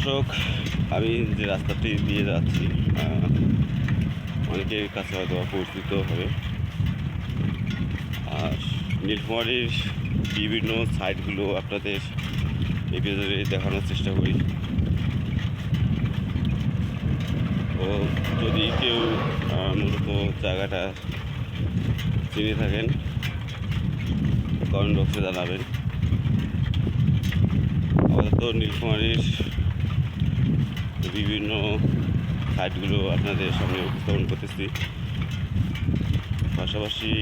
দর্শক, আমি যে রাস্তাটি দিয়ে যাচ্ছি অনেকের কাছে হয়তো পরিচিত হবে। আর নীলফামারীর বিভিন্ন সাইটগুলো আপনাদের এই ভিডিওতে দেখানোর চেষ্টা করি। ও যদি কেউ মূলত জায়গাটা চিনে থাকেন কমেন্ট বক্সে জানাবেন। আপাতত নীলফামারীর বিভিন্ন সাইটগুলো আপনাদের সামনে উপস্থাপন করতেছি, পাশাপাশি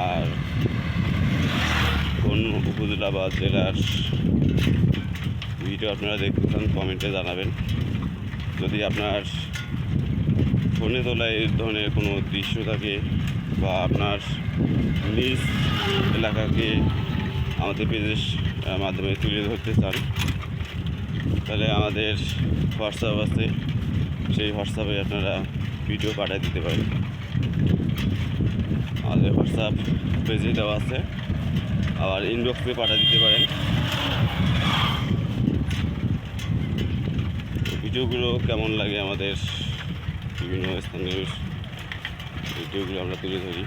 আর কোন উপজেলা বা জেলার ভিডিও আপনারা দেখতে চান কমেন্টে জানাবেন। যদি আপনার ফোনে তোলা এই ধরনের কোনো দৃশ্য থাকে বা আপনার নিজ এলাকাকে আমাদের পেজের মাধ্যমে তুলে ধরতে চান, তাহলে আমাদের হোয়াটসঅ্যাপ আছে, সেই হোয়াটসঅ্যাপে আপনারা ভিডিও পাঠিয়ে দিতে পারেন। আমাদের হোয়াটসঅ্যাপ পেজে দেওয়া আছে, আবার ইনবক্সে পাঠিয়ে দিতে পারেন। ভিডিওগুলো কেমন লাগে, আমাদের বিভিন্ন স্থানীয় ভিডিওগুলো আমরা তুলে ধরি।